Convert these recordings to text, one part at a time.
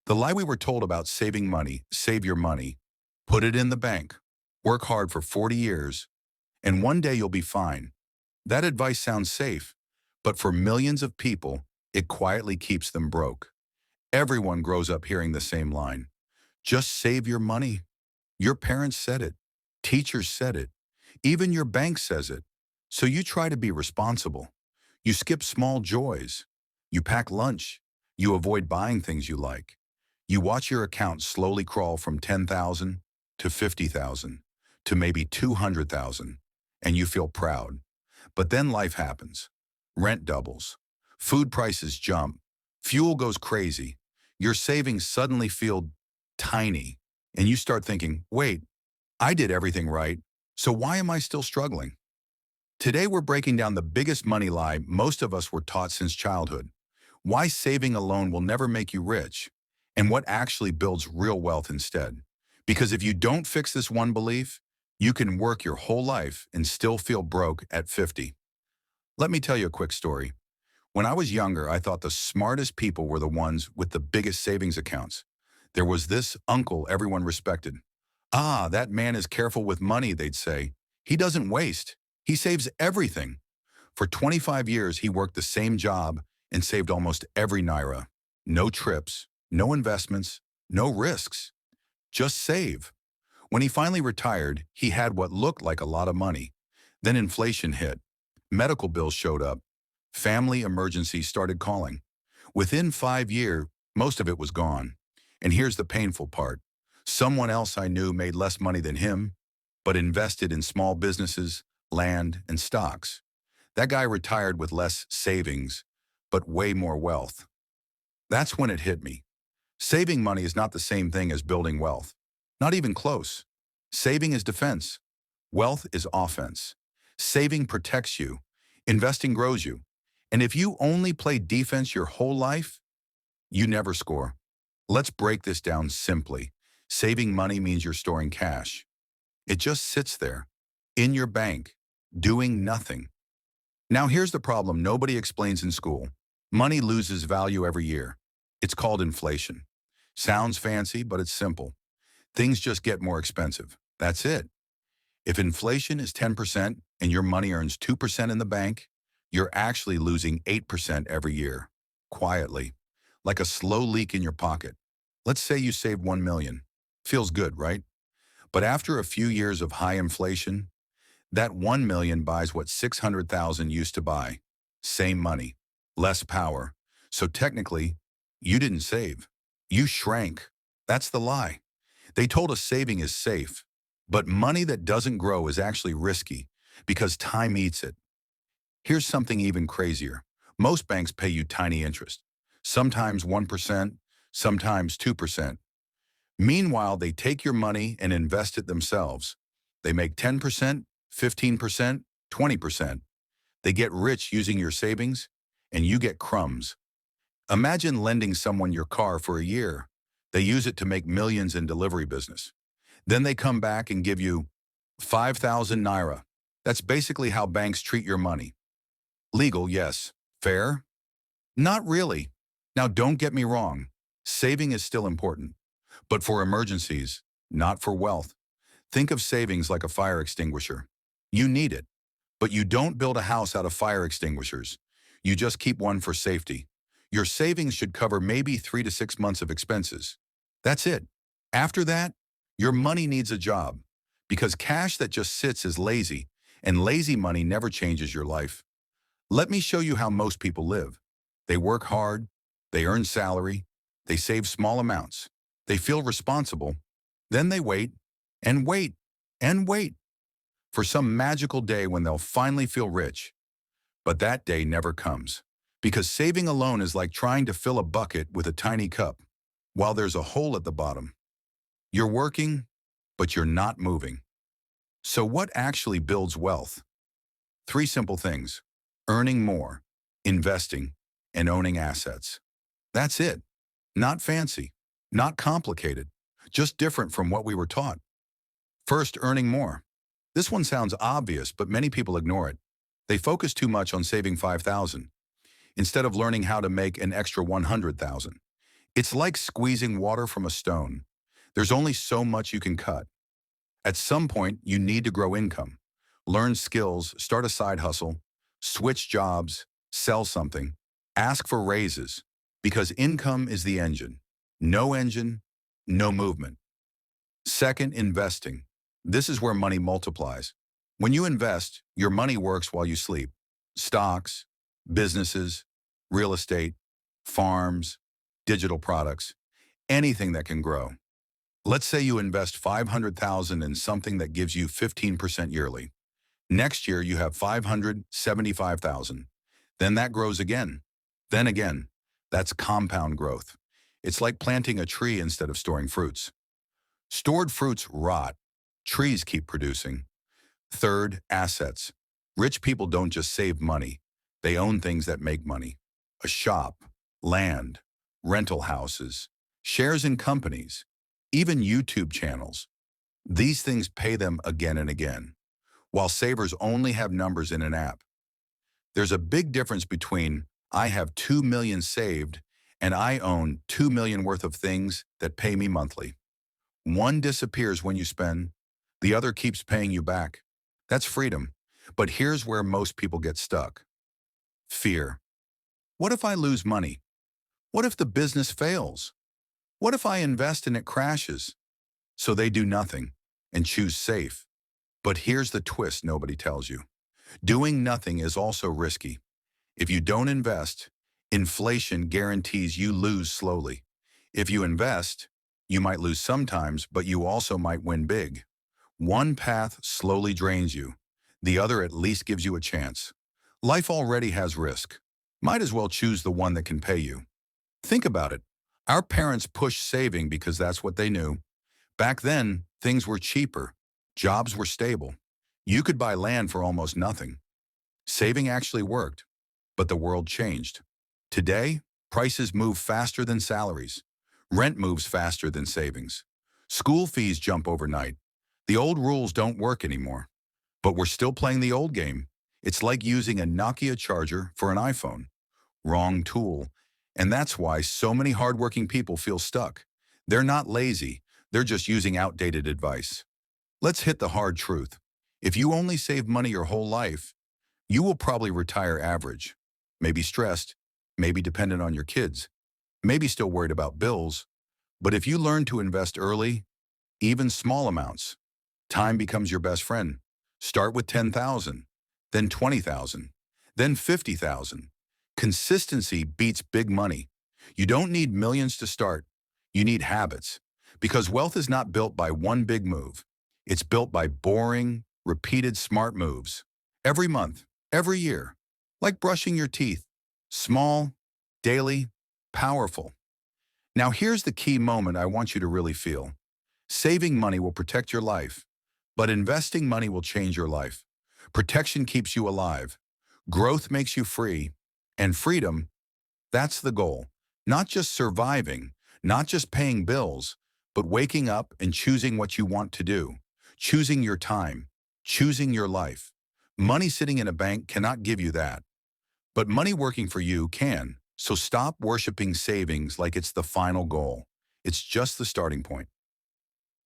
The lie we were told about saving money, save your money, put it in the bank, work hard for 40 years, and one day you'll be fine. That advice sounds safe, but for millions of people, it quietly keeps them broke. Everyone grows up hearing the same line. Just save your money. Your parents said it. Teachers said it. Even your bank says it. So you try to be responsible. You skip small joys. You pack lunch. You avoid buying things you like. You watch your account slowly crawl from 10,000 to 50,000 to maybe 200,000, and you feel proud. But then life happens. Rent doubles. Food prices jump. Fuel goes crazy. Your savings suddenly feel tiny, and you start thinking, wait, I did everything right, so why am I still struggling? Today we're breaking down the biggest money lie most of us were taught since childhood, why saving alone will never make you rich, and what actually builds real wealth instead. Because if you don't fix this one belief, you can work your whole life and still feel broke at 50. Let me tell you a quick story. When I was younger, I thought the smartest people were the ones with the biggest savings accounts. There was this uncle everyone respected. Ah, that man is careful with money, they'd say. He doesn't waste. He saves everything. For 25 years, he worked the same job and saved almost every naira. No trips, no investments, no risks. Just save. When he finally retired, he had what looked like a lot of money. Then inflation hit. Medical bills showed up. Family emergencies started calling. Within 5 years, most of it was gone. And here's the painful part. Someone else I knew made less money than him, but invested in small businesses, land, and stocks. That guy retired with less savings, but way more wealth. That's when it hit me. Saving money is not the same thing as building wealth. Not even close. Saving is defense. Wealth is offense. Saving protects you. Investing grows you. And if you only play defense your whole life, you never score. Let's break this down simply. Saving money means you're storing cash. It just sits there, in your bank, doing nothing. Now here's the problem nobody explains in school. Money loses value every year. It's called inflation. Sounds fancy, but it's simple. Things just get more expensive. That's it. If inflation is 10% and your money earns 2% in the bank, you're actually losing 8% every year, quietly, like a slow leak in your pocket. Let's say you saved 1 million. Feels good, right? But after a few years of high inflation, that 1 million buys what 600,000 used to buy. Same money, less power. So technically, you didn't save. You shrank. That's the lie. They told us saving is safe, but money that doesn't grow is actually risky because time eats it. Here's something even crazier. Most banks pay you tiny interest, sometimes 1%, sometimes 2%. Meanwhile, they take your money and invest it themselves. They make 10%, 15%, 20%. They get rich using your savings, and you get crumbs. Imagine lending someone your car for a year. They use it to make millions in delivery business. Then they come back and give you 5,000 naira. That's basically how banks treat your money. Legal, yes. Fair? Not really. Now don't get me wrong. Saving is still important. But for emergencies, not for wealth. Think of savings like a fire extinguisher. You need it. But you don't build a house out of fire extinguishers. You just keep one for safety. Your savings should cover maybe 3 to 6 months of expenses. That's it. After that, your money needs a job. Because cash that just sits is lazy, and lazy money never changes your life. Let me show you how most people live. They work hard, they earn salary, they save small amounts, they feel responsible, then they wait, and wait, and wait, for some magical day when they'll finally feel rich. But that day never comes. Because saving alone is like trying to fill a bucket with a tiny cup, while there's a hole at the bottom. You're working, but you're not moving. So what actually builds wealth? 3 simple things: earning more, investing, and owning assets. That's it. Not fancy, not complicated, just different from what we were taught. First, earning more. This one sounds obvious, but many people ignore it. They focus too much on saving 5,000 instead of learning how to make an extra 100,000. It's like squeezing water from a stone. There's only so much you can cut. At some point, you need to grow income, learn skills, start a side hustle, switch jobs, sell something, ask for raises, because income is the engine. No engine, no movement. Second, investing. This is where money multiplies. When you invest, your money works while you sleep. Stocks, businesses, real estate, farms, digital products, anything that can grow. Let's say you invest 500,000 in something that gives you 15% yearly. Next year, you have 575,000. Then that grows again. Then again. That's compound growth. It's like planting a tree instead of storing fruits. Stored fruits rot. Trees keep producing. Third, assets. Rich people don't just save money. They own things that make money. A shop, land, rental houses, shares in companies, even YouTube channels. These things pay them again and again, while savers only have numbers in an app. There's a big difference between I have 2 million saved and I own 2 million worth of things that pay me monthly. One disappears when you spend, the other keeps paying you back. That's freedom. But here's where most people get stuck. Fear. What if I lose money? What if the business fails? What if I invest and it crashes? So they do nothing and choose safe. But here's the twist nobody tells you. Doing nothing is also risky. If you don't invest, inflation guarantees you lose slowly. If you invest, you might lose sometimes, but you also might win big. One path slowly drains you. The other at least gives you a chance. Life already has risk. Might as well choose the one that can pay you. Think about it. Our parents pushed saving because that's what they knew. Back then, things were cheaper. Jobs were stable. You could buy land for almost nothing. Saving actually worked, but the world changed. Today, prices move faster than salaries. Rent moves faster than savings. School fees jump overnight. The old rules don't work anymore. But we're still playing the old game. It's like using a Nokia charger for an iPhone. Wrong tool. And that's why so many hardworking people feel stuck. They're not lazy. They're just using outdated advice. Let's hit the hard truth. If you only save money your whole life, you will probably retire average. Maybe stressed, maybe dependent on your kids, maybe still worried about bills. But if you learn to invest early, even small amounts, time becomes your best friend. Start with 10,000, then 20,000, then 50,000. Consistency beats big money. You don't need millions to start. You need habits. Because wealth is not built by one big move. It's built by boring, repeated smart moves. Every month, every year. Like brushing your teeth. Small, daily, powerful. Now here's the key moment I want you to really feel. Saving money will protect your life, but investing money will change your life. Protection keeps you alive. Growth makes you free. And freedom, that's the goal. Not just surviving, not just paying bills, but waking up and choosing what you want to do. Choosing your time, choosing your life. Money sitting in a bank cannot give you that. But money working for you can. So stop worshiping savings like it's the final goal. It's just the starting point.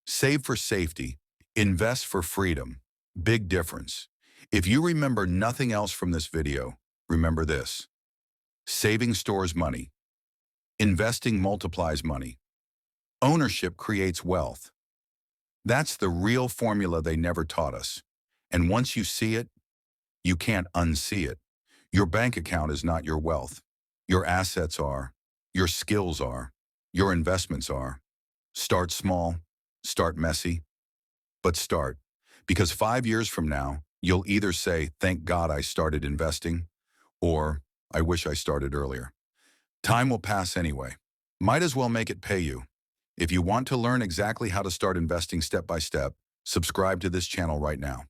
Save for safety. Invest for freedom. Big difference. If you remember nothing else from this video, remember this. Saving stores money. Investing multiplies money. Ownership creates wealth. That's the real formula they never taught us. And once you see it, you can't unsee it. Your bank account is not your wealth. Your assets are. Your skills are. Your investments are. Start small. Start messy. But start. Because 5 years from now, you'll either say, thank God I started investing, or I wish I started earlier. Time will pass anyway. Might as well make it pay you. If you want to learn exactly how to start investing step by step, subscribe to this channel right now.